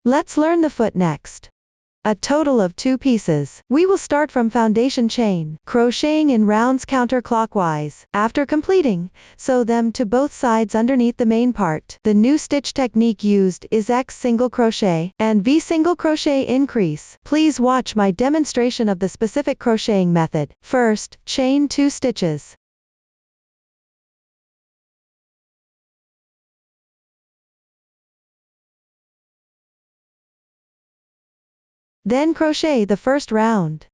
Let's learn the foot next. A total of 2 pieces. We will start from foundation chain, crocheting in rounds counterclockwise. After completing, sew them to both sides underneath the main part. The new stitch technique used is X single crochet and V single crochet increase. Please watch my demonstration of the specific crocheting method. First, chain 2 stitches. Then crochet the first round.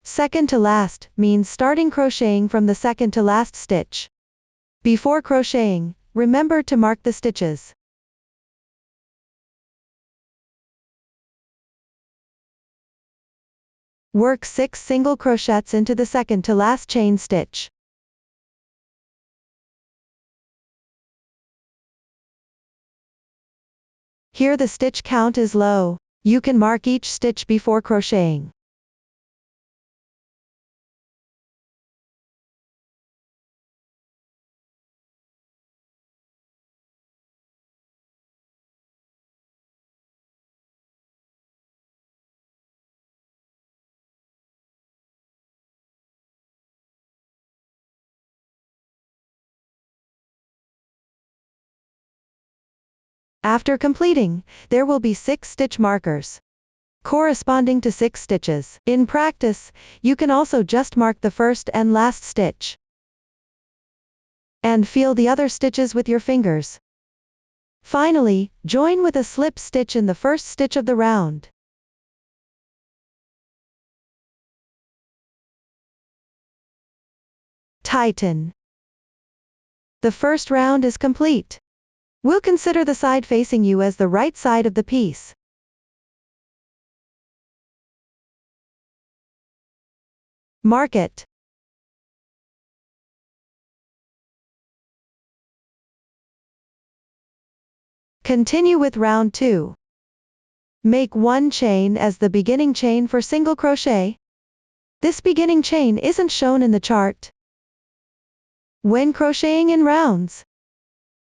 Second to last means starting crocheting from the second to last stitch. Before crocheting, remember to mark the stitches. Work 6 single crochets into the second to last chain stitch. Here the stitch count is low. You can mark each stitch before crocheting. After completing, there will be 6 stitch markers, corresponding to 6 stitches. In practice, you can also just mark the first and last stitch, and feel the other stitches with your fingers. Finally, join with a slip stitch in the first stitch of the round. Tighten. The first round is complete. We'll consider the side facing you as the right side of the piece. Mark it. Continue with round 2. Make 1 chain as the beginning chain for single crochet. This beginning chain isn't shown in the chart. When crocheting in rounds,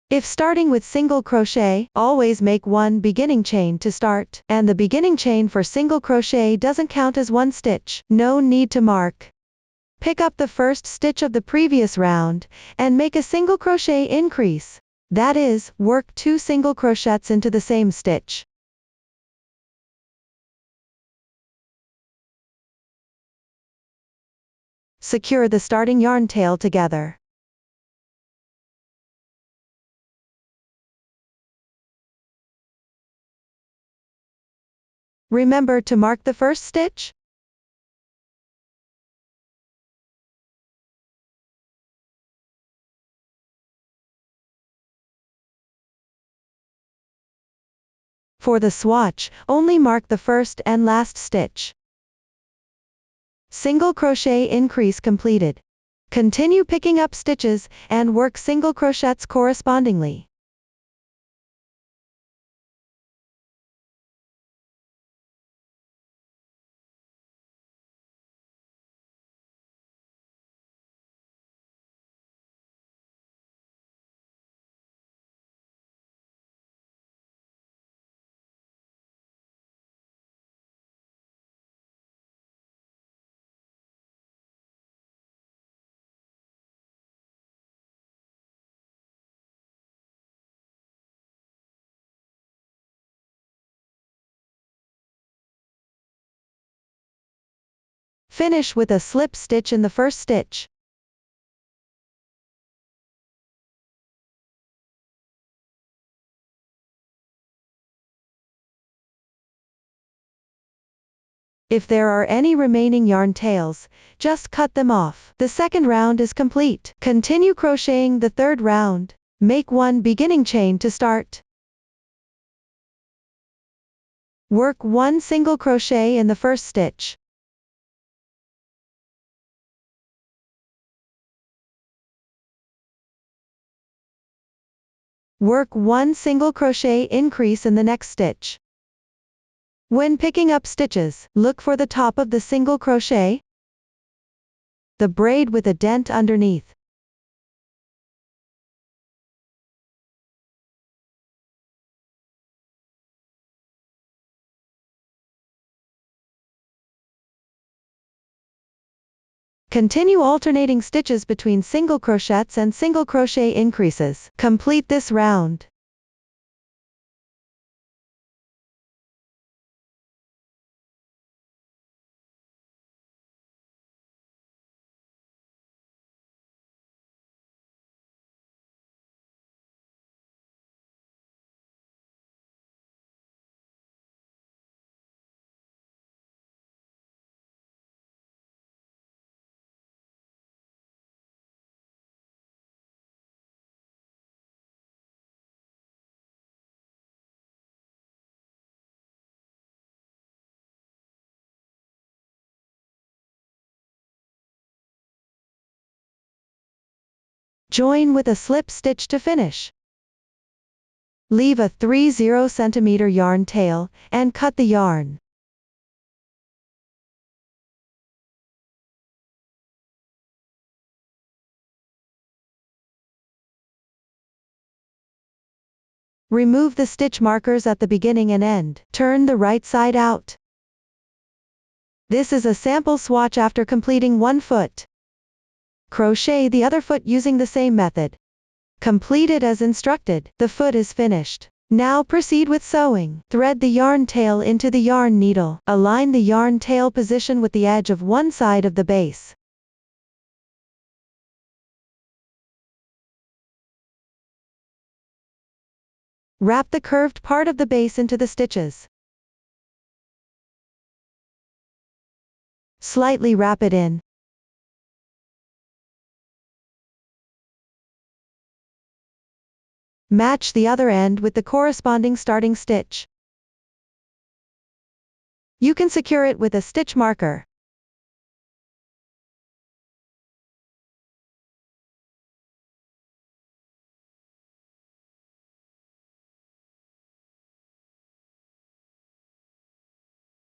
if starting with single crochet, always make 1 beginning chain to start, and the beginning chain for single crochet doesn't count as 1 stitch. No need to mark. Pick up the first stitch of the previous round, and make a single crochet increase. That is, work 2 single crochets into the same stitch. Secure the starting yarn tail together. Remember to mark the first stitch. For the swatch, only mark the first and last stitch. Single crochet increase completed. Continue picking up stitches, and work single crochets correspondingly. Finish with a slip stitch in the first stitch. If there are any remaining yarn tails, just cut them off. The second round is complete. Continue crocheting the third round. Make 1 beginning chain to start. Work 1 single crochet in the first stitch. Work 1 single crochet increase in the next stitch. When picking up stitches, look for the top of the single crochet, the braid with a dent underneath. Continue alternating stitches between single crochets and single crochet increases. Complete this round. Join with a slip stitch to finish. Leave a 30 cm yarn tail, and cut the yarn. Remove the stitch markers at the beginning and end. Turn the right side out. This is a sample swatch after completing one foot. Crochet the other foot using the same method. Complete it as instructed. The foot is finished. Now proceed with sewing. Thread the yarn tail into the yarn needle. Align the yarn tail position with the edge of one side of the base. Wrap the curved part of the base into the stitches. Slightly wrap it in. Match the other end with the corresponding starting stitch. You can secure it with a stitch marker.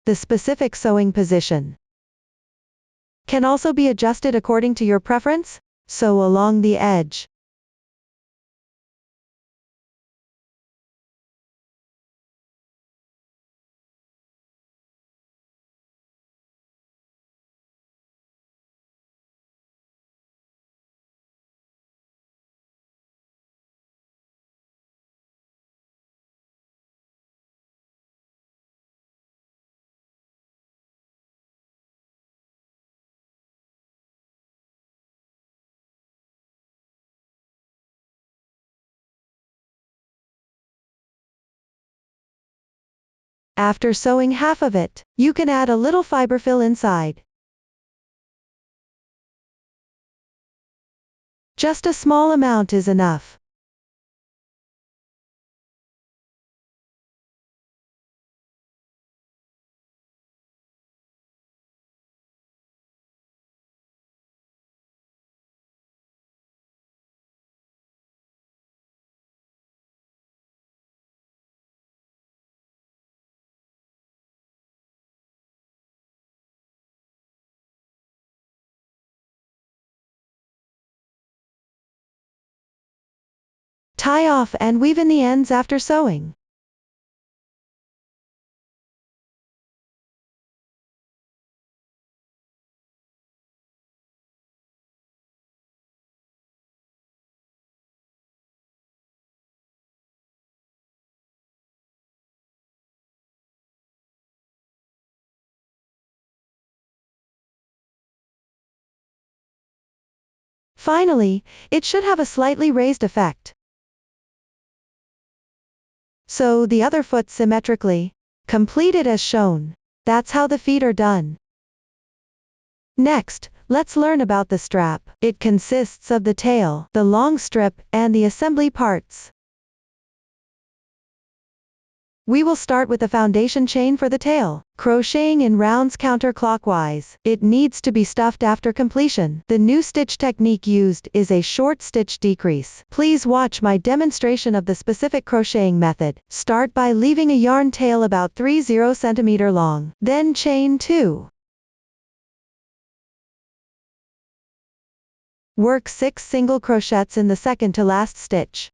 The specific sewing position can also be adjusted according to your preference. Sew along the edge. After sewing half of it, you can add a little fiber fill inside. Just a small amount is enough. Tie off and weave in the ends after sewing. Finally, it should have a slightly raised effect. Sew the other foot symmetrically. Complete it as shown. That's how the feet are done. Next, let's learn about the strap. It consists of the tail, the long strip, and the assembly parts. We will start with the foundation chain for the tail, crocheting in rounds counterclockwise. It needs to be stuffed after completion. The new stitch technique used is a short stitch decrease. Please watch my demonstration of the specific crocheting method. Start by leaving a yarn tail about 30 cm long. Then chain 2. Work 6 single crochets in the second to last stitch.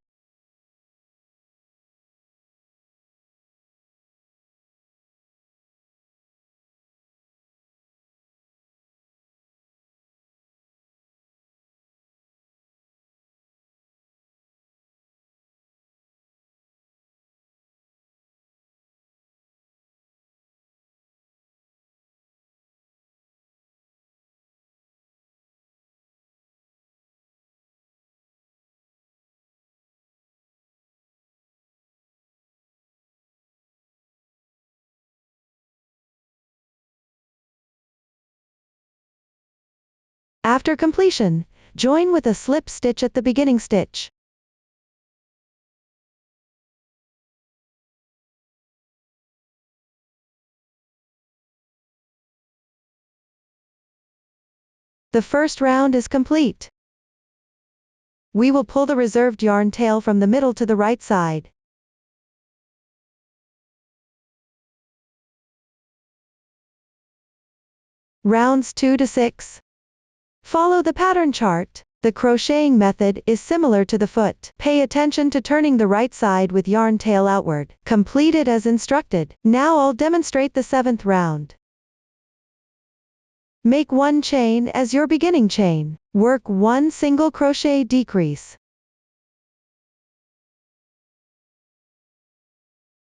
After completion, join with a slip stitch at the beginning stitch. The first round is complete. We will pull the reserved yarn tail from the middle to the right side. Rounds 2 to 6. Follow the pattern chart. The crocheting method is similar to the foot. Pay attention to turning the right side with yarn tail outward. Complete it as instructed. Now I'll demonstrate the 7th round. Make 1 chain as your beginning chain. Work 1 single crochet decrease.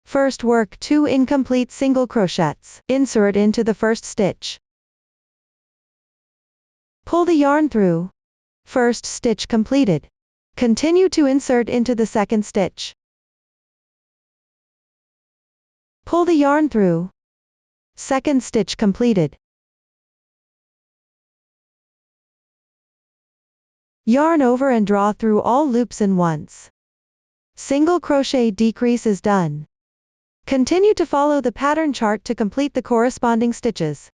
First work 2 incomplete single crochets. Insert into the first stitch. Pull the yarn through. First stitch completed. Continue to insert into the second stitch. Pull the yarn through. Second stitch completed. Yarn over and draw through all loops in once. Single crochet decrease is done. Continue to follow the pattern chart to complete the corresponding stitches.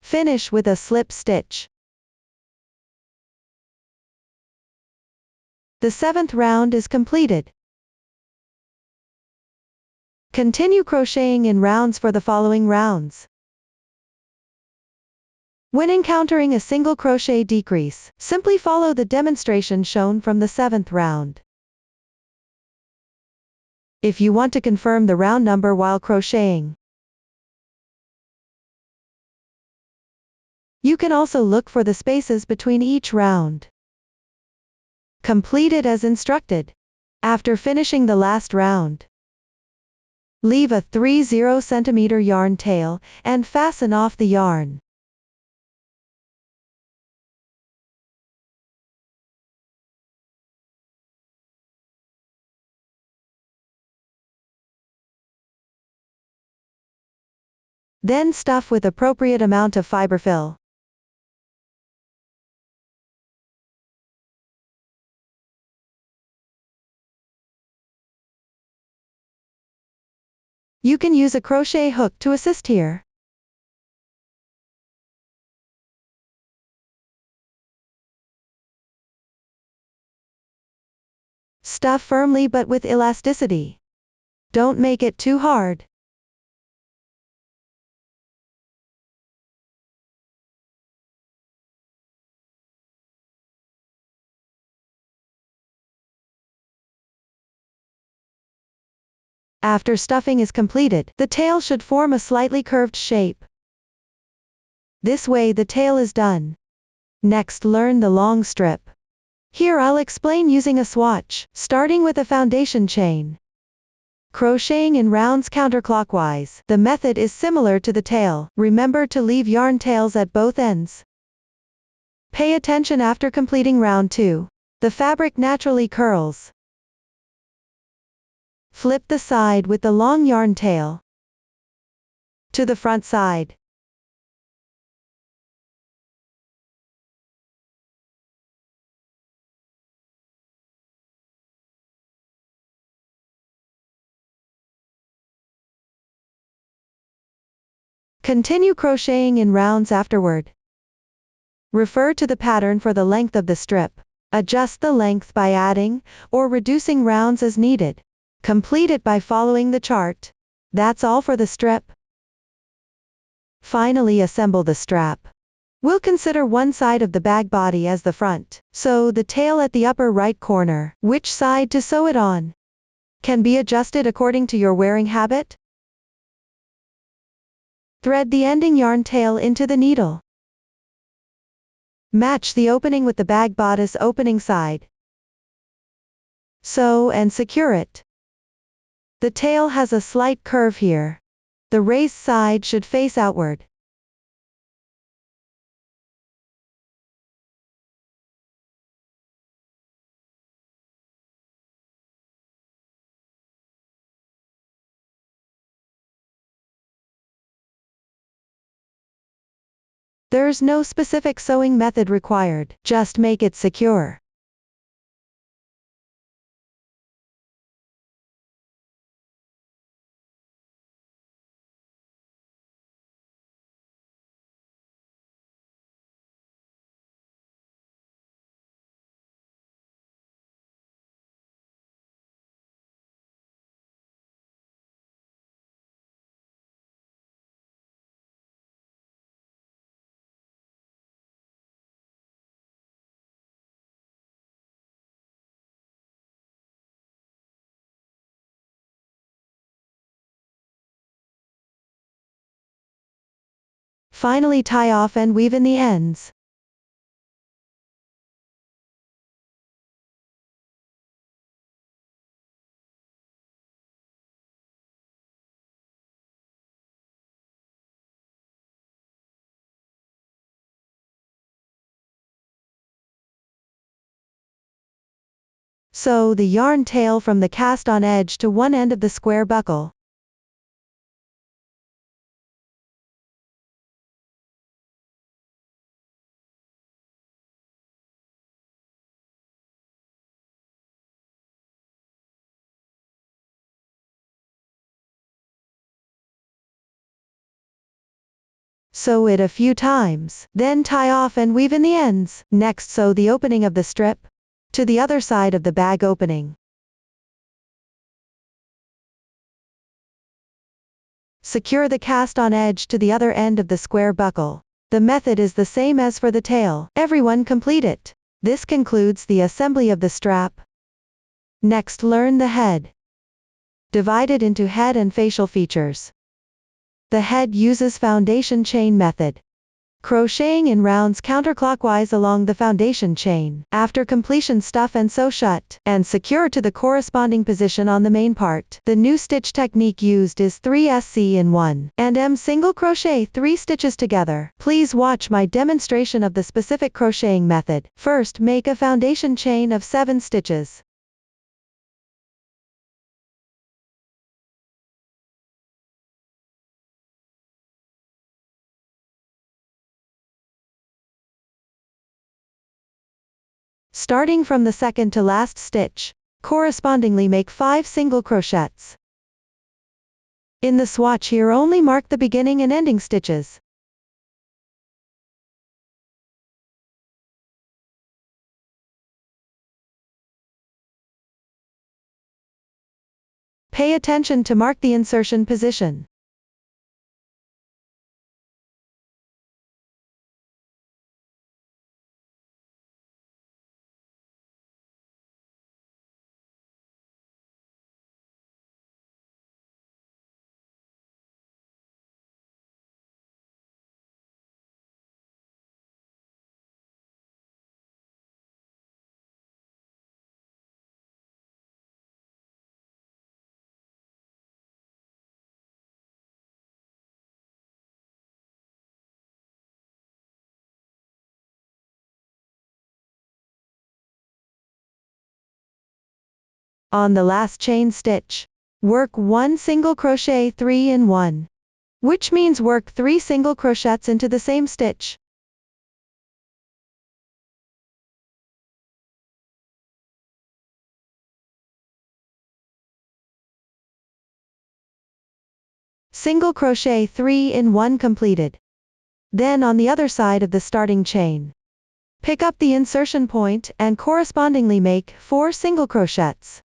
Finish with a slip stitch. The 7th round is completed. Continue crocheting in rounds for the following rounds. When encountering a single crochet decrease, simply follow the demonstration shown from the 7th round. If you want to confirm the round number while crocheting, you can also look for the spaces between each round. Complete it as instructed. After finishing the last round, leave a 30 cm yarn tail and fasten off the yarn. Then stuff with appropriate amount of fiber fill. You can use a crochet hook to assist here. Stuff firmly but with elasticity. Don't make it too hard. After stuffing is completed, the tail should form a slightly curved shape. This way the tail is done. Next, learn the long strip. Here I'll explain using a swatch, starting with a foundation chain. Crocheting in rounds counterclockwise. The method is similar to the tail. Remember to leave yarn tails at both ends. Pay attention after completing round 2. The fabric naturally curls. Flip the side with the long yarn tail to the front side. Continue crocheting in rounds afterward. Refer to the pattern for the length of the strip. Adjust the length by adding or reducing rounds as needed. Complete it by following the chart. That's all for the strip. Finally, assemble the strap. We'll consider one side of the bag body as the front. Sew the tail at the upper right corner. Which side to sew it on can be adjusted according to your wearing habit. Thread the ending yarn tail into the needle. Match the opening with the bag bodice opening side. Sew and secure it. The tail has a slight curve here. The raised side should face outward. There's no specific sewing method required, just make it secure. Finally tie off and weave in the ends. Sew the yarn tail from the cast-on edge to one end of the square buckle. Sew it a few times, then tie off and weave in the ends. Next, sew the opening of the strip to the other side of the bag opening. Secure the cast-on edge to the other end of the square buckle. The method is the same as for the tail. Everyone complete it. This concludes the assembly of the strap. Next, learn the head. Divide it into head and facial features. The head uses foundation chain method. Crocheting in rounds counterclockwise along the foundation chain. After completion, stuff and sew shut, and secure to the corresponding position on the main part. The new stitch technique used is 3SC in 1 and M single crochet 3 stitches together. Please watch my demonstration of the specific crocheting method. First, make a foundation chain of 7 stitches. Starting from the second to last stitch, correspondingly make 5 single crochets. In the swatch here, only mark the beginning and ending stitches. Pay attention to mark the insertion position. On the last chain stitch, work 1 single crochet 3 in 1, which means work 3 single crochets into the same stitch. Single crochet 3 in 1 completed. Then on the other side of the starting chain, pick up the insertion point and correspondingly make 4 single crochets.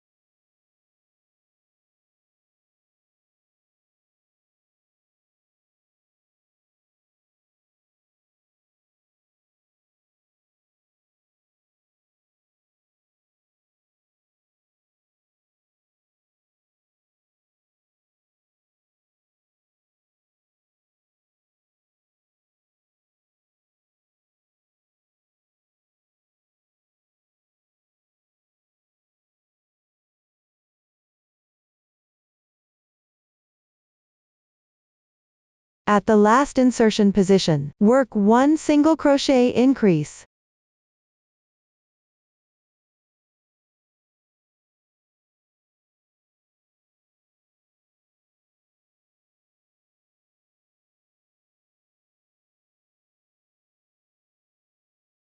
At the last insertion position, work 1 single crochet increase.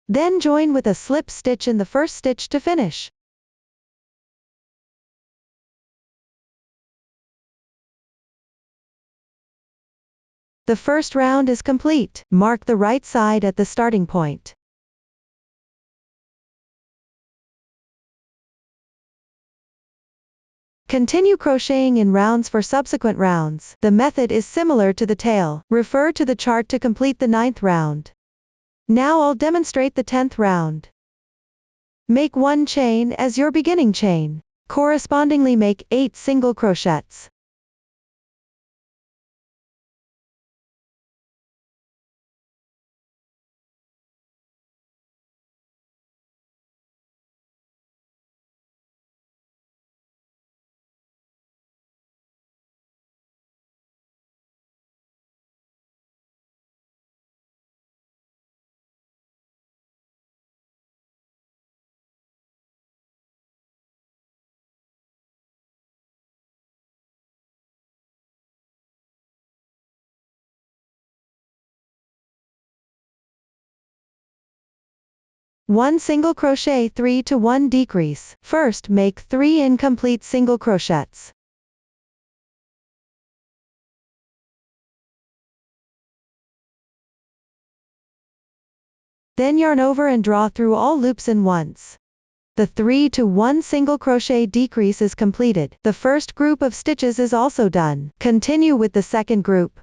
Then join with a slip stitch in the first stitch to finish. The first round is complete. Mark the right side at the starting point. Continue crocheting in rounds for subsequent rounds. The method is similar to the tail. Refer to the chart to complete the 9th round. Now I'll demonstrate the 10th round. Make 1 chain as your beginning chain. Correspondingly make 8 single crochets. One single crochet 3 to 1 decrease. First make 3 incomplete single crochets. Then yarn over and draw through all loops in once. The 3 to 1 single crochet decrease is completed. The first group of stitches is also done. Continue with the second group.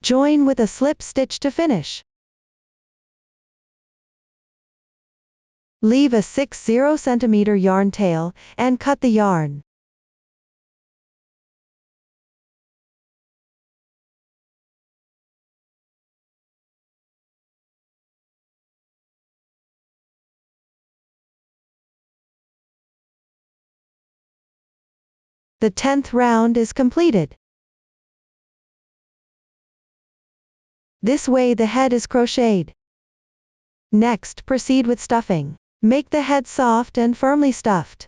Join with a slip stitch to finish. Leave a 60 cm yarn tail, and cut the yarn. The 10th round is completed. This way the head is crocheted. Next, proceed with stuffing. Make the head soft and firmly stuffed.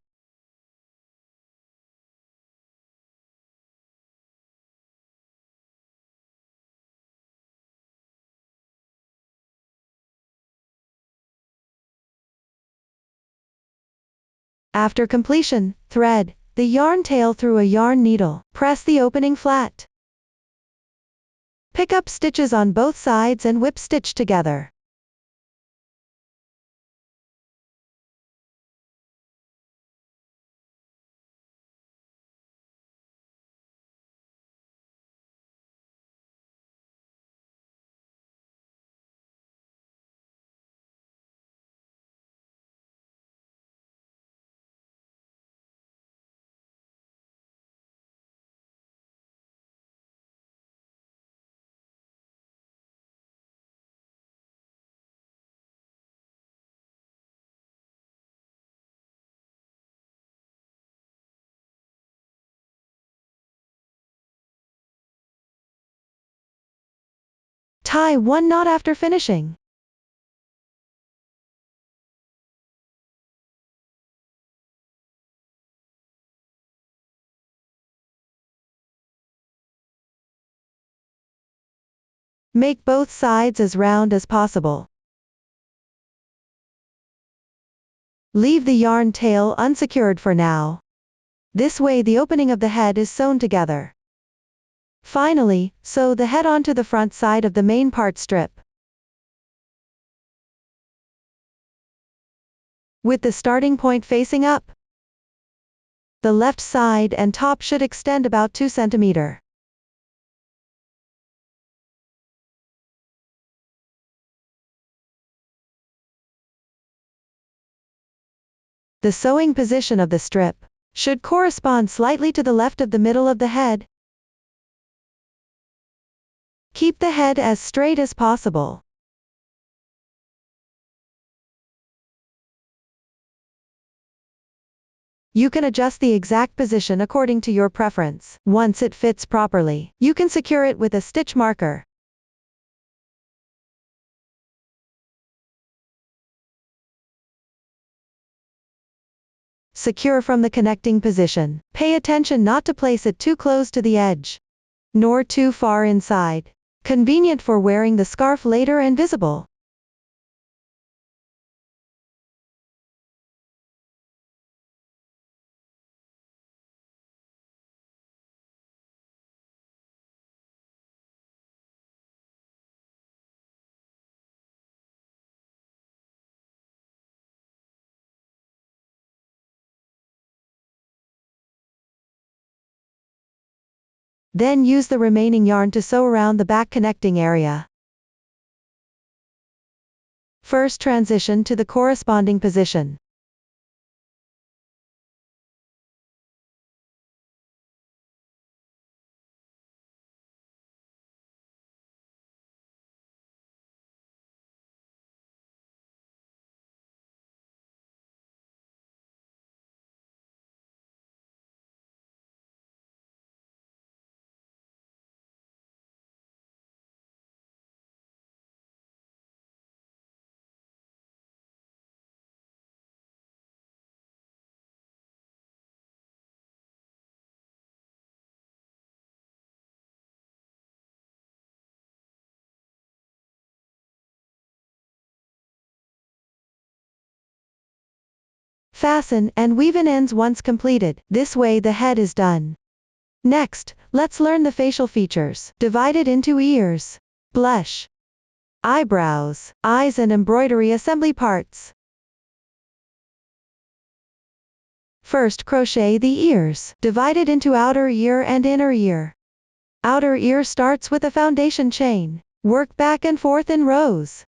After completion, thread the yarn tail through a yarn needle. Press the opening flat. Pick up stitches on both sides and whip stitch together. Tie 1 knot after finishing. Make both sides as round as possible. Leave the yarn tail unsecured for now. This way the opening of the head is sewn together. Finally, sew the head onto the front side of the main part strip. With the starting point facing up, the left side and top should extend about 2 cm. The sewing position of the strip should correspond slightly to the left of the middle of the head. Keep the head as straight as possible. You can adjust the exact position according to your preference. Once it fits properly, you can secure it with a stitch marker. Secure from the connecting position. Pay attention not to place it too close to the edge, nor too far inside. Convenient for wearing the scarf later and visible. Then use the remaining yarn to sew around the back connecting area. First transition to the corresponding position. Fasten and weave in ends once completed. This way the head is done. Next, let's learn the facial features, divided into ears, blush, eyebrows, eyes and embroidery assembly parts. First, crochet the ears, divided into outer ear and inner ear. Outer ear starts with a foundation chain. Work back and forth in rows.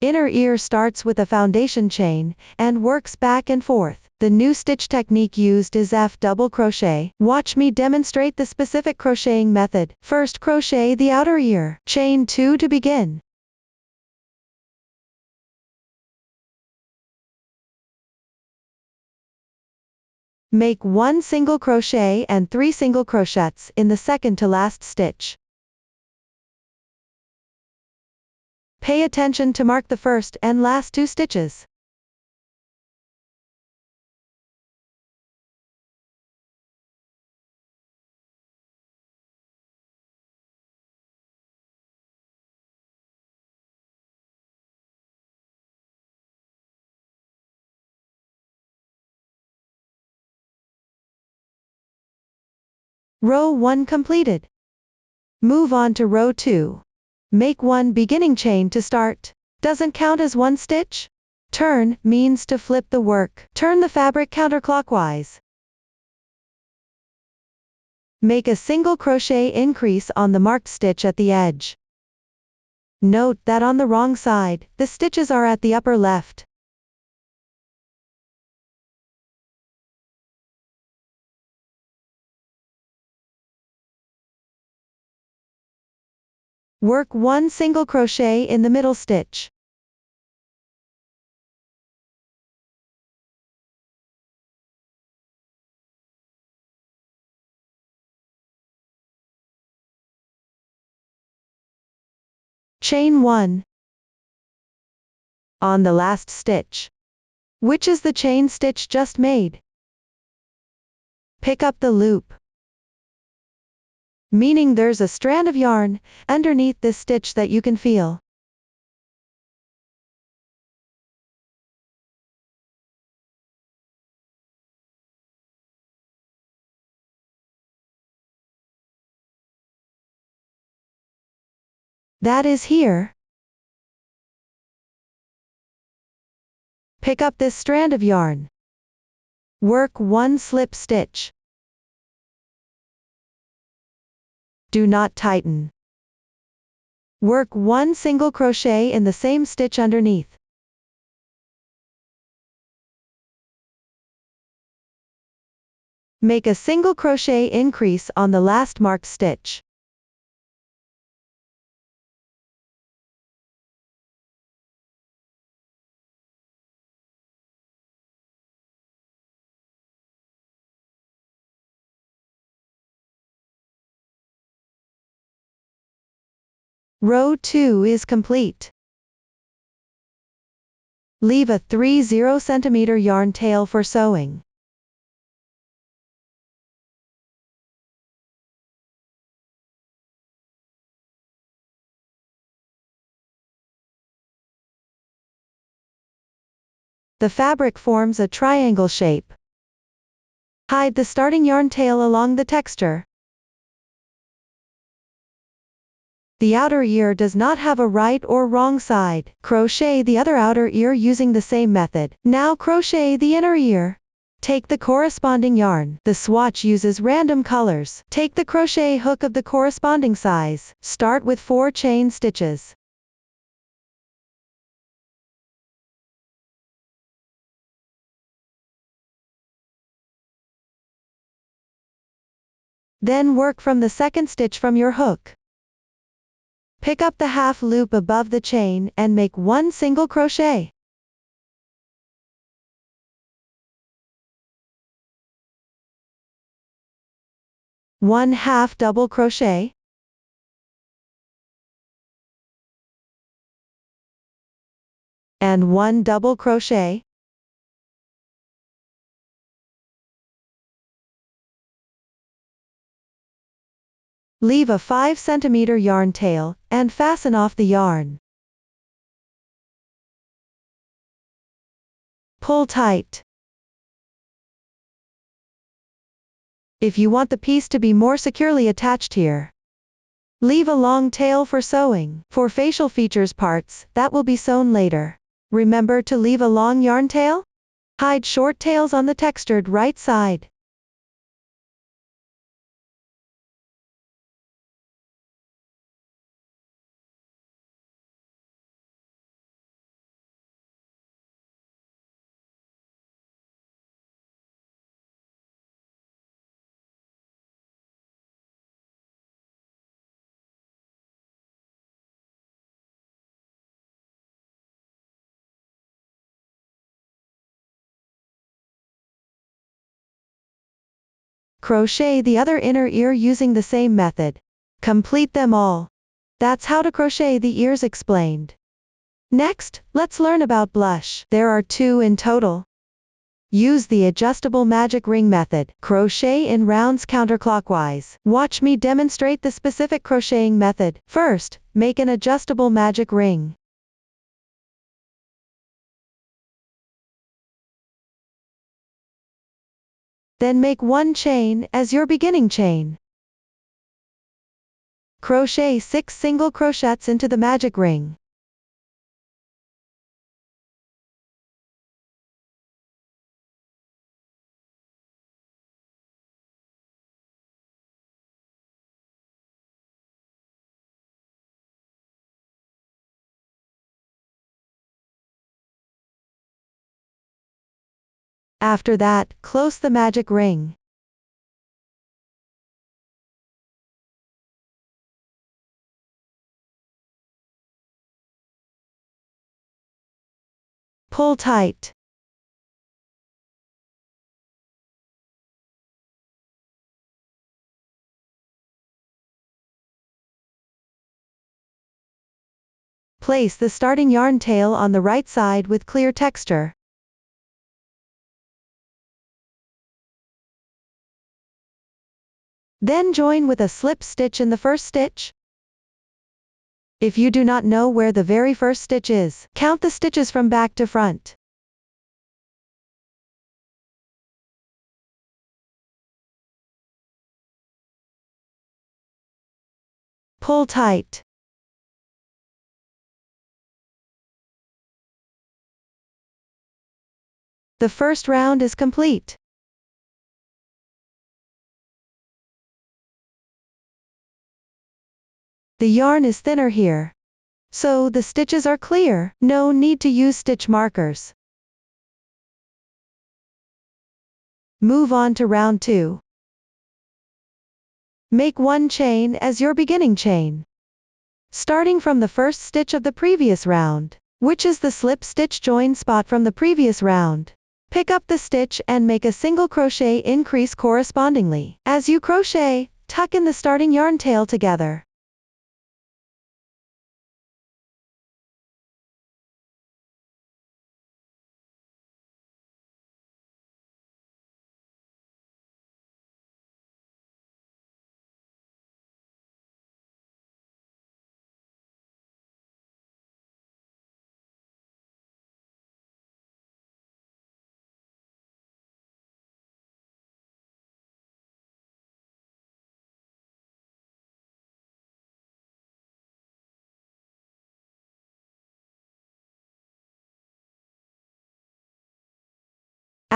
Inner ear starts with a foundation chain, and works back and forth. The new stitch technique used is F double crochet. Watch me demonstrate the specific crocheting method. First crochet the outer ear. Chain 2 to begin. Make 1 single crochet and 3 single crochets in the second to last stitch. Pay attention to mark the first and last 2 stitches. Row 1 completed. Move on to row 2. Make 1 beginning chain to start. Doesn't count as 1 stitch? Turn means to flip the work. Turn the fabric counterclockwise. Make a single crochet increase on the marked stitch at the edge. Note that on the wrong side, the stitches are at the upper left. Work 1 single crochet in the middle stitch. Chain 1 on the last stitch, which is the chain stitch just made. Pick up the loop, meaning there's a strand of yarn underneath this stitch that you can feel. That is here. Pick up this strand of yarn. Work 1 slip stitch. Do not tighten. Work 1 single crochet in the same stitch underneath. Make a single crochet increase on the last marked stitch. Row 2 is complete. Leave a 30 cm yarn tail for sewing. The fabric forms a triangle shape. Hide the starting yarn tail along the texture. The outer ear does not have a right or wrong side. Crochet the other outer ear using the same method. Now crochet the inner ear. Take the corresponding yarn. The swatch uses random colors. Take the crochet hook of the corresponding size. Start with 4 chain stitches. Then work from the second stitch from your hook. Pick up the half loop above the chain and make 1 single crochet. One half double crochet. And 1 double crochet. Leave a 5 cm yarn tail, and fasten off the yarn. Pull tight. If you want the piece to be more securely attached here, leave a long tail for sewing. For facial features parts, that will be sewn later. Remember to leave a long yarn tail? Hide short tails on the textured right side. Crochet the other inner ear using the same method. Complete them all. That's how to crochet the ears explained. Next, let's learn about blush. There are 2 in total. Use the adjustable magic ring method. Crochet in rounds counterclockwise. Watch me demonstrate the specific crocheting method. First, make an adjustable magic ring. Then make 1 chain as your beginning chain. Crochet 6 single crochets into the magic ring. After that, close the magic ring. Pull tight. Place the starting yarn tail on the right side with clear texture. Then join with a slip stitch in the first stitch. If you do not know where the very first stitch is, count the stitches from back to front. Pull tight. The first round is complete. The yarn is thinner here, so the stitches are clear. No need to use stitch markers. Move on to round 2. Make 1 chain as your beginning chain, starting from the first stitch of the previous round, which is the slip stitch join spot from the previous round. Pick up the stitch and make a single crochet increase correspondingly. As you crochet, tuck in the starting yarn tail together.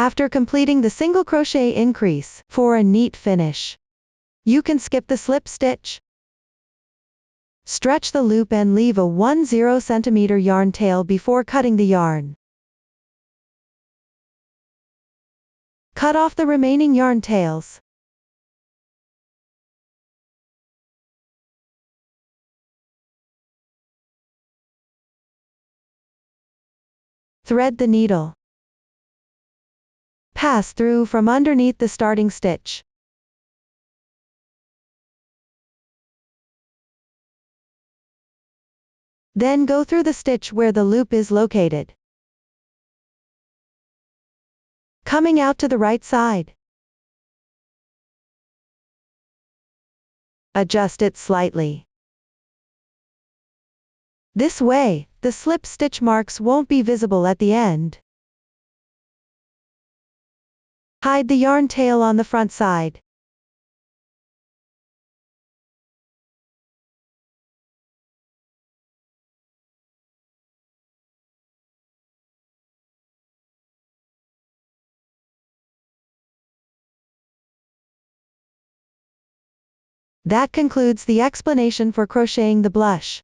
After completing the single crochet increase, for a neat finish, you can skip the slip stitch. Stretch the loop and leave a 10 cm yarn tail before cutting the yarn. Cut off the remaining yarn tails. Thread the needle. Pass through from underneath the starting stitch. Then go through the stitch where the loop is located, coming out to the right side. Adjust it slightly. This way, the slip stitch marks won't be visible at the end. Hide the yarn tail on the front side. That concludes the explanation for crocheting the blush.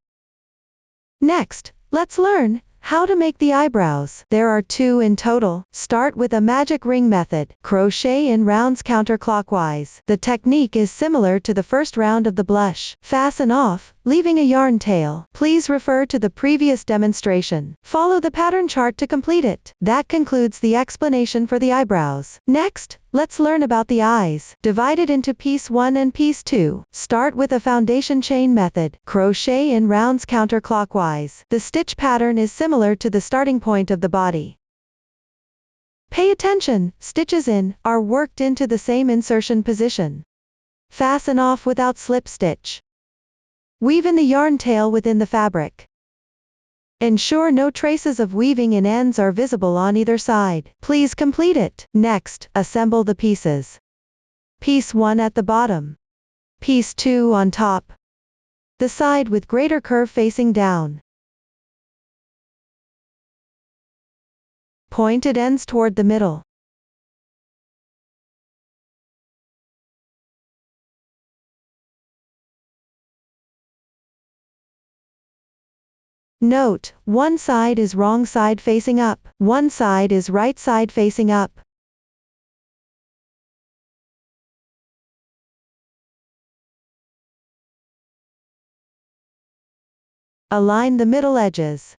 Next, let's learn how to make the eyebrows. There are 2 in total. Start with a magic ring method. Crochet in rounds counterclockwise. The technique is similar to the first round of the blush. Fasten off, leaving a yarn tail. Please refer to the previous demonstration. Follow the pattern chart to complete it. That concludes the explanation for the eyebrows. Next, let's learn about the eyes. Divided into piece 1 and piece 2. Start with a foundation chain method. Crochet in rounds counterclockwise. The stitch pattern is similar to the starting point of the body. Pay attention, stitches in are worked into the same insertion position. Fasten off without slip stitch. Weave in the yarn tail within the fabric. Ensure no traces of weaving in ends are visible on either side. Please complete it. Next, assemble the pieces. Piece 1 at the bottom. Piece 2 on top. The side with greater curve facing down. Pointed ends toward the middle. Note, one side is wrong side facing up, one side is right side facing up. Align the middle edges.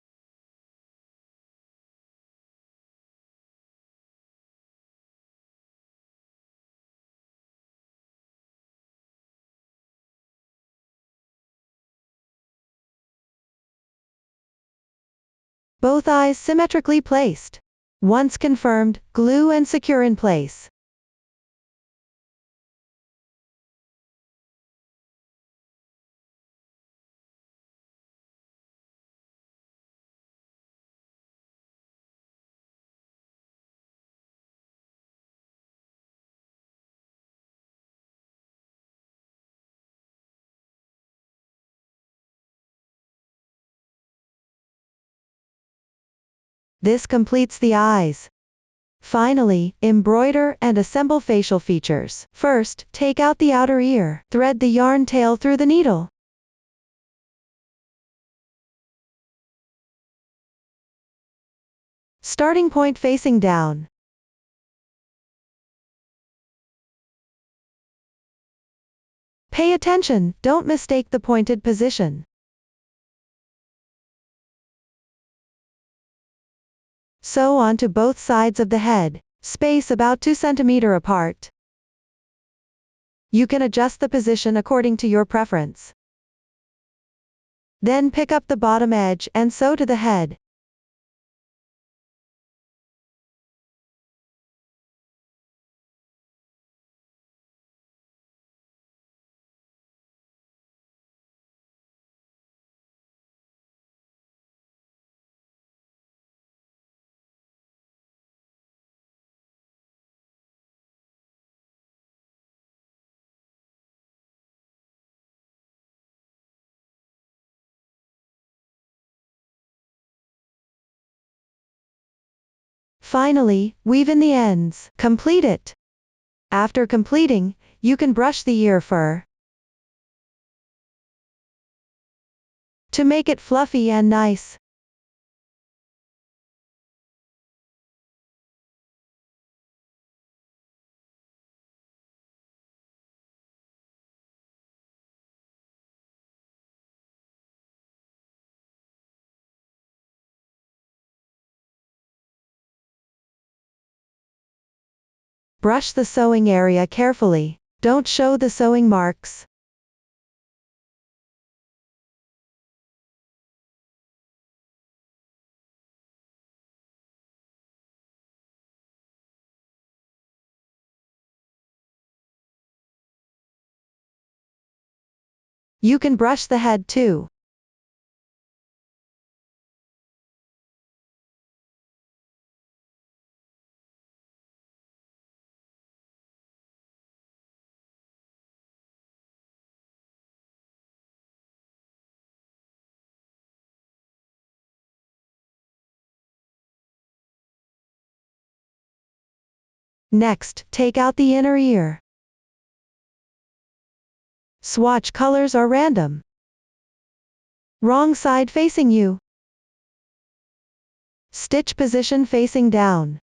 Both eyes symmetrically placed. Once confirmed, glue and secure in place. This completes the eyes. Finally, embroider and assemble facial features. First, take out the outer ear. Thread the yarn tail through the needle. Starting point facing down. Pay attention, don't mistake the pointed position. Sew onto both sides of the head, space about 2 cm apart. You can adjust the position according to your preference. Then pick up the bottom edge and sew to the head. Finally, weave in the ends. Complete it. After completing, you can brush the ear fur to make it fluffy and nice. Brush the sewing area carefully. Don't show the sewing marks. You can brush the head too. Next, take out the inner ear. Swatch colors are random. Wrong side facing you. Stitch position facing down.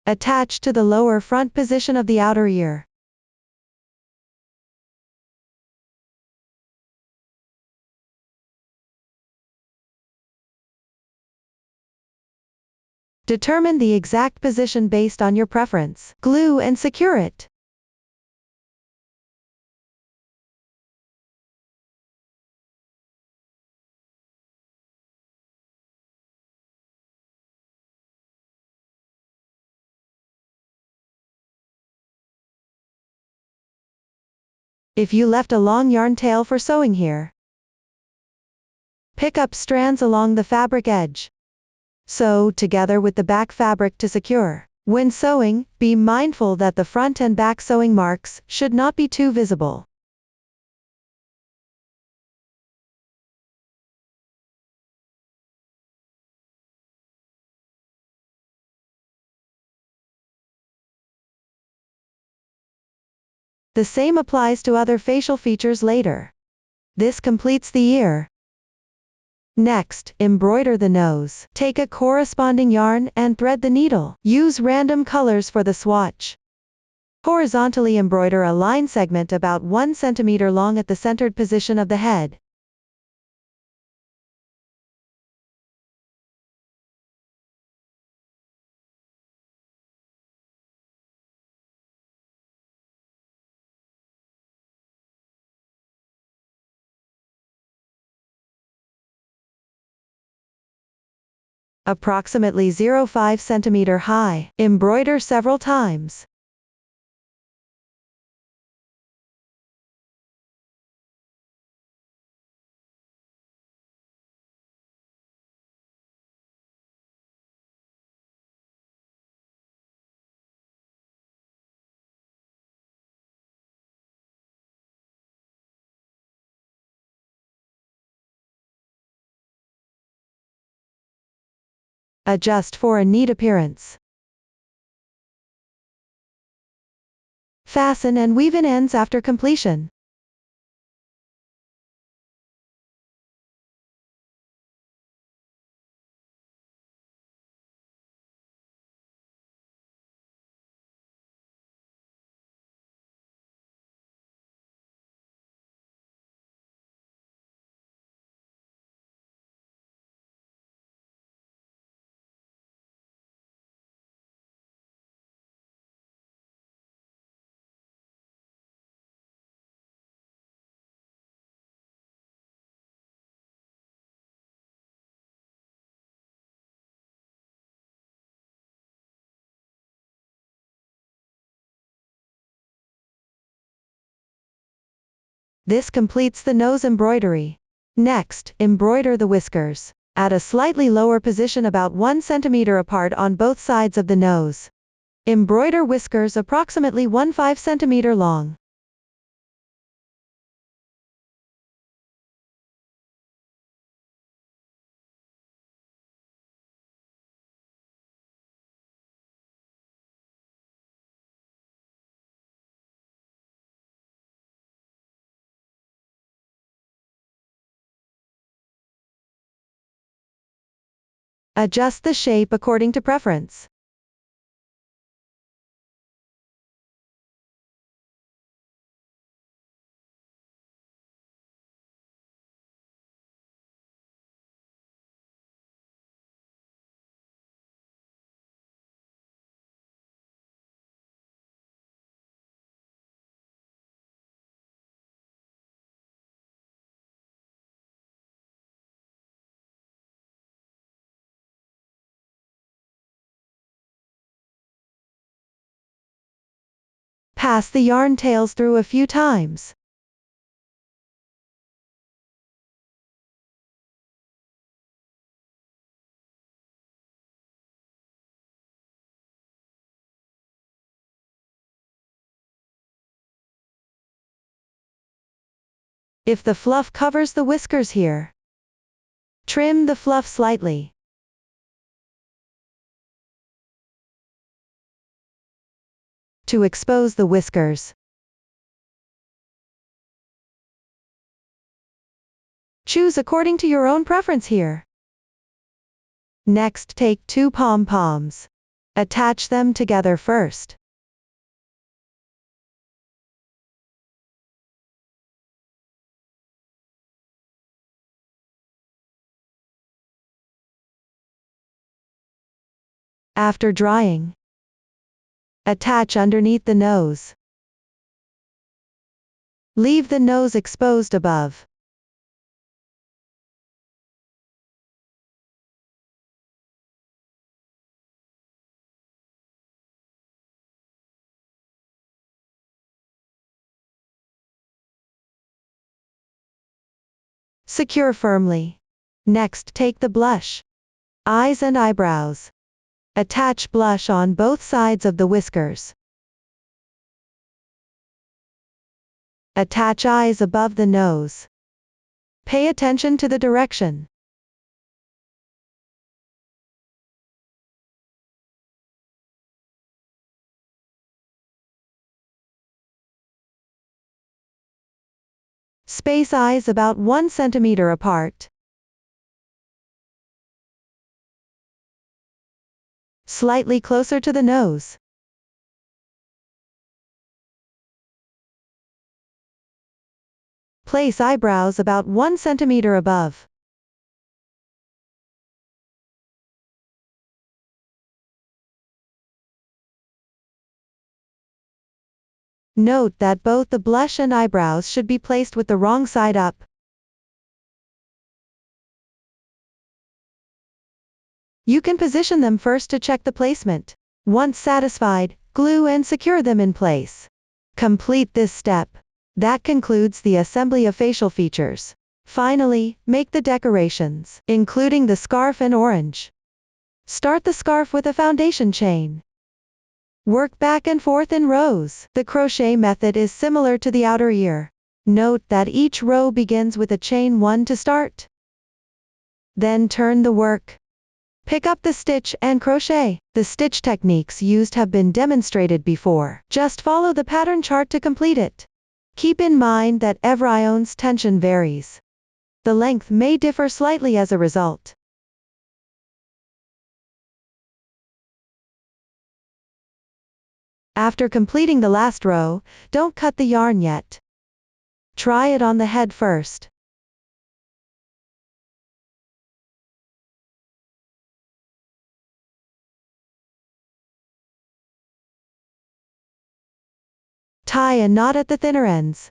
Attach to the lower front position of the outer ear. Determine the exact position based on your preference. Glue and secure it. If you left a long yarn tail for sewing here, pick up strands along the fabric edge. Sew together with the back fabric to secure. When sewing, be mindful that the front and back sewing marks should not be too visible. The same applies to other facial features later. This completes the ear. Next, embroider the nose. Take a corresponding yarn and thread the needle. Use random colors for the swatch. Horizontally embroider a line segment about 1 cm long at the centered position of the head. Approximately 0.5 cm high. Embroider several times. Adjust for a neat appearance. Fasten and weave in ends after completion. This completes the nose embroidery. Next, embroider the whiskers. At a slightly lower position about 1 cm apart on both sides of the nose. Embroider whiskers approximately 1.5 cm long. Adjust the shape according to preference. Pass the yarn tails through a few times. If the fluff covers the whiskers here, trim the fluff slightly. To expose the whiskers, choose according to your own preference here. Next, take 2 pom-poms. Attach them together first. After drying, attach underneath the nose. Leave the nose exposed above. Secure firmly. Next, take the blush, eyes and eyebrows. Attach blush on both sides of the whiskers. Attach eyes above the nose. Pay attention to the direction. Space eyes about 1 centimeter apart. Slightly closer to the nose. Place eyebrows about 1 centimeter above. Note that both the blush and eyebrows should be placed with the wrong side up. You can position them first to check the placement. Once satisfied, glue and secure them in place. Complete this step. That concludes the assembly of facial features. Finally, make the decorations, including the scarf and orange. Start the scarf with a foundation chain. Work back and forth in rows. The crochet method is similar to the outer ear. Note that each row begins with a chain 1 to start. Then turn the work. Pick up the stitch and crochet. The stitch techniques used have been demonstrated before. Just follow the pattern chart to complete it. Keep in mind that every iron's tension varies. The length may differ slightly as a result. After completing the last row, don't cut the yarn yet. Try it on the head first. Tie a knot at the thinner ends.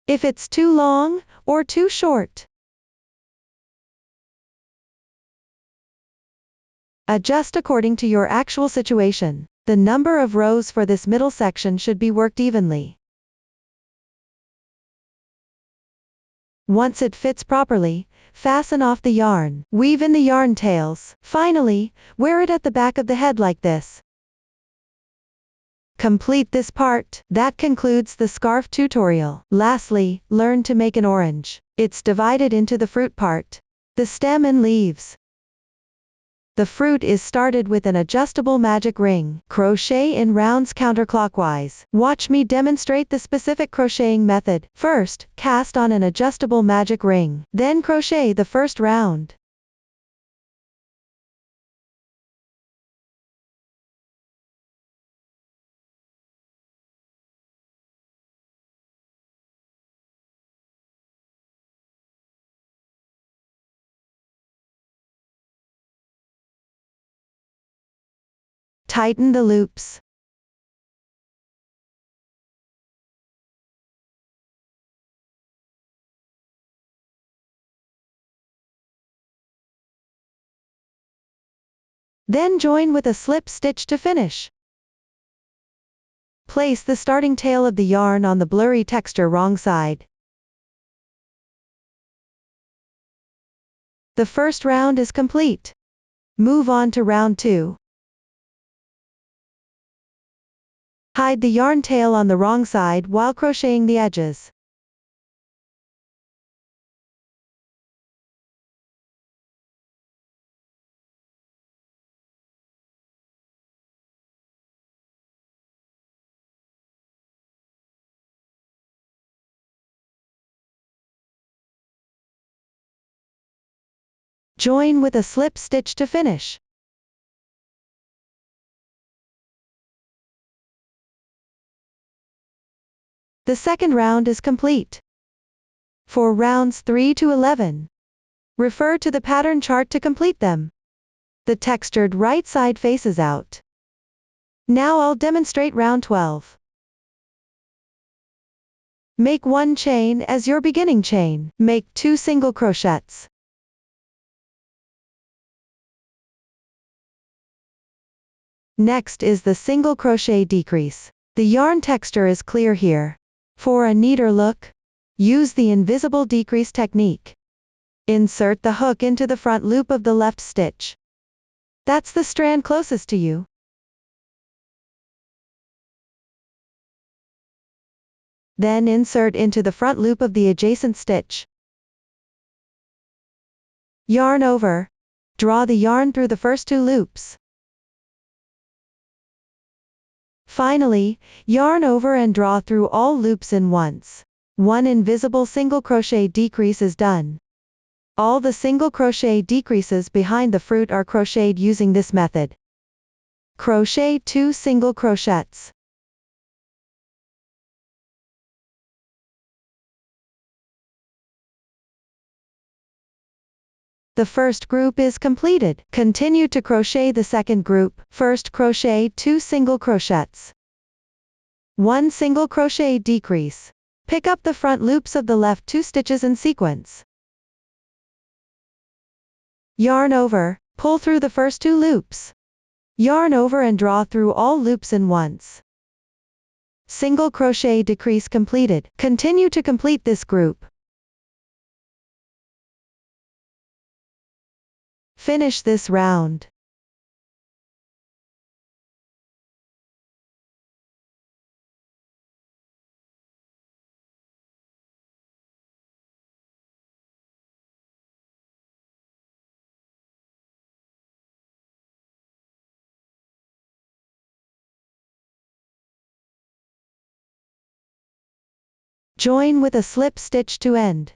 If it's too long or too short, adjust according to your actual situation. The number of rows for this middle section should be worked evenly. Once it fits properly, fasten off the yarn. Weave in the yarn tails. Finally, wear it at the back of the head like this. Complete this part. That concludes the scarf tutorial. Lastly, learn to make an orange. It's divided into the fruit part, the stem and leaves. The fruit is started with an adjustable magic ring. Crochet in rounds counterclockwise. Watch me demonstrate the specific crocheting method. First, cast on an adjustable magic ring. Then crochet the first round. Tighten the loops. Then join with a slip stitch to finish. Place the starting tail of the yarn on the blurry texture wrong side. The first round is complete. Move on to round 2. Hide the yarn tail on the wrong side while crocheting the edges. Join with a slip stitch to finish. The second round is complete. For rounds 3 to 11, refer to the pattern chart to complete them. The textured right side faces out. Now I'll demonstrate round 12. Make 1 chain as your beginning chain. Make 2 single crochets. Next is the single crochet decrease. The yarn texture is clear here. For a neater look, use the invisible decrease technique. Insert the hook into the front loop of the left stitch. That's the strand closest to you. Then insert into the front loop of the adjacent stitch. Yarn over. Draw the yarn through the first 2 loops. Finally, yarn over and draw through all loops in once. 1 invisible single crochet decrease is done. All the single crochet decreases behind the fruit are crocheted using this method. Crochet 2 single crochets. The first group is completed. Continue to crochet the second group. First crochet 2 single crochets. 1 single crochet decrease. Pick up the front loops of the left 2 stitches in sequence. Yarn over, pull through the first 2 loops. Yarn over and draw through all loops in once. Single crochet decrease completed. Continue to complete this group. Finish this round. Join with a slip stitch to end.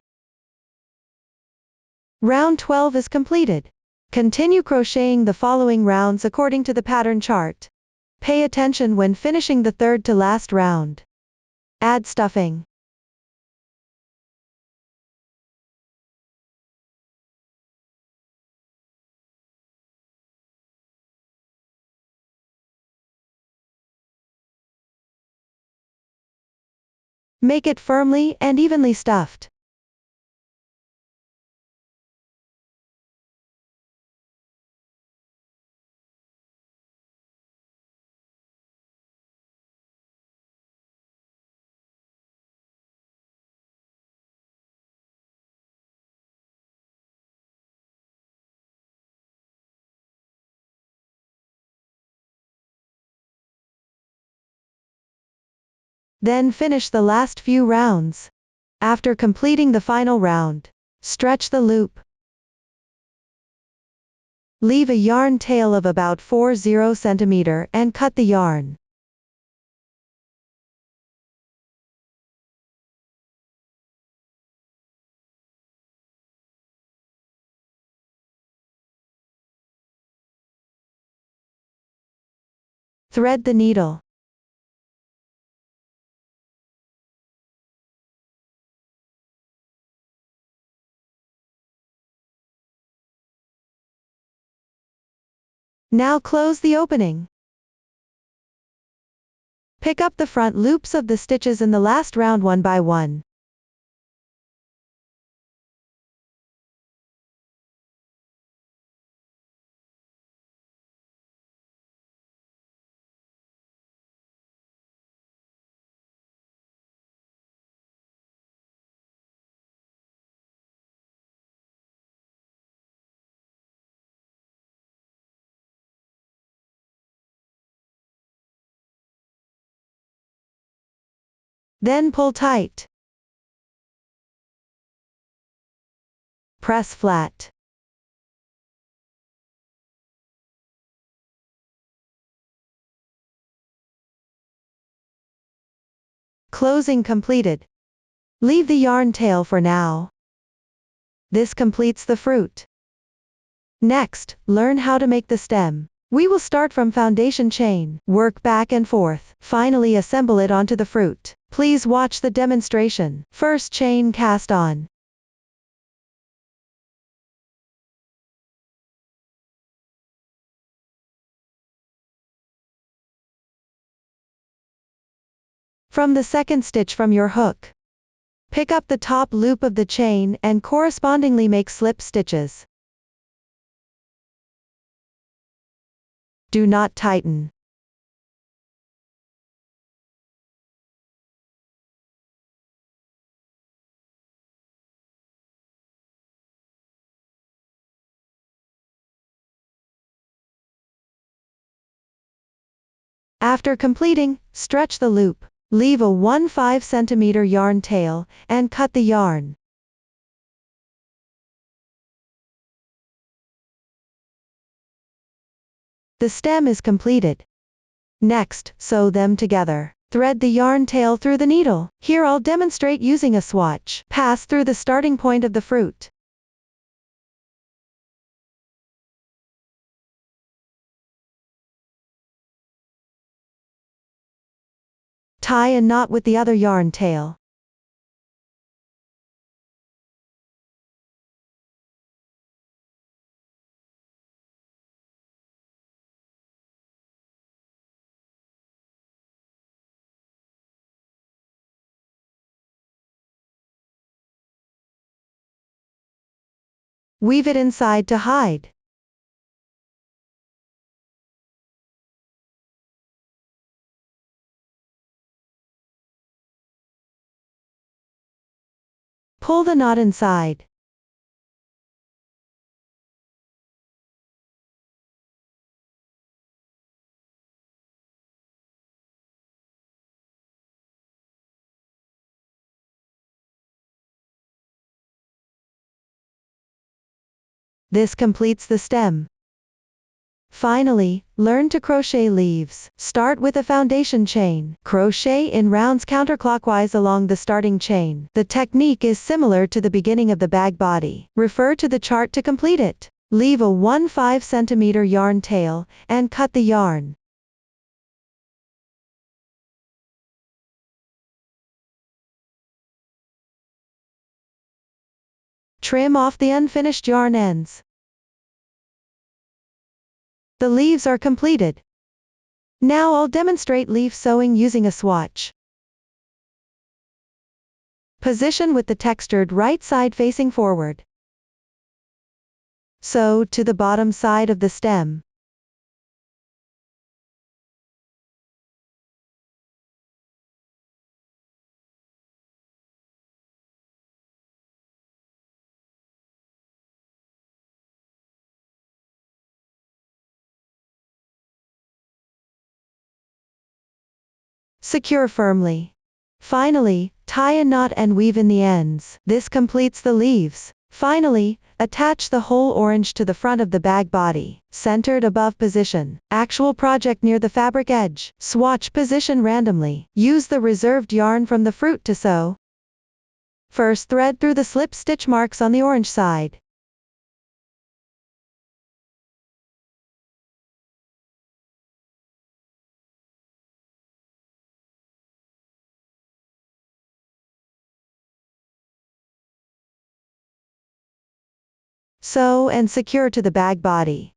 Round 12 is completed. Continue crocheting the following rounds according to the pattern chart. Pay attention when finishing the third to last round. Add stuffing. Make it firmly and evenly stuffed. Then finish the last few rounds. After completing the final round, stretch the loop. Leave a yarn tail of about 40 cm and cut the yarn. Thread the needle. Now close the opening. Pick up the front loops of the stitches in the last round one by one. Then pull tight. Press flat. Closing completed. Leave the yarn tail for now. This completes the fruit. Next, learn how to make the stem. We will start from foundation chain, work back and forth, finally assemble it onto the fruit. Please watch the demonstration. First chain cast on. From the second stitch from your hook, pick up the top loop of the chain and correspondingly make slip stitches. Do not tighten. After completing, stretch the loop. Leave a 1/5 cm yarn tail, and cut the yarn. The stem is completed. Next, sew them together. Thread the yarn tail through the needle. Here I'll demonstrate using a swatch. Pass through the starting point of the fruit. Tie a knot with the other yarn tail. Weave it inside to hide. Pull the knot inside. This completes the stem. Finally, learn to crochet leaves. Start with a foundation chain. Crochet in rounds counterclockwise along the starting chain. The technique is similar to the beginning of the bag body. Refer to the chart to complete it. Leave a 1/5 cm yarn tail, and cut the yarn. Trim off the unfinished yarn ends. The leaves are completed. Now I'll demonstrate leaf sewing using a swatch. Position with the textured right side facing forward. Sew to the bottom side of the stem. Secure firmly. Finally, tie a knot and weave in the ends. This completes the leaves. Finally, attach the whole orange to the front of the bag body, centered above position. Actual project near the fabric edge. Swatch position randomly. Use the reserved yarn from the fruit to sew. First thread through the slip stitch marks on the orange side. Sew and secure to the bag body.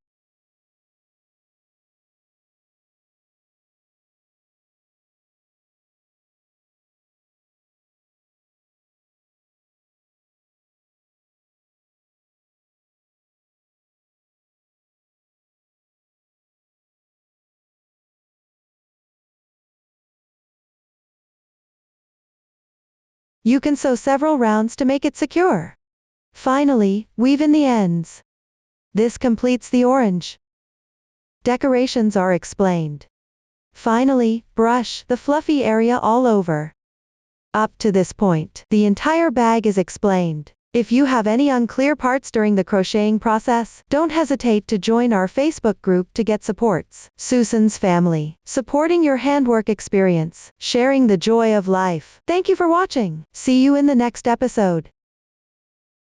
You can sew several rounds to make it secure. Finally, weave in the ends. This completes the orange. Decorations are explained. Finally, brush the fluffy area all over. Up to this point, the entire bag is explained. If you have any unclear parts during the crocheting process, don't hesitate to join our Facebook group to get supports. Susan's Family, supporting your handwork experience, sharing the joy of life. Thank you for watching. See you in the next episode.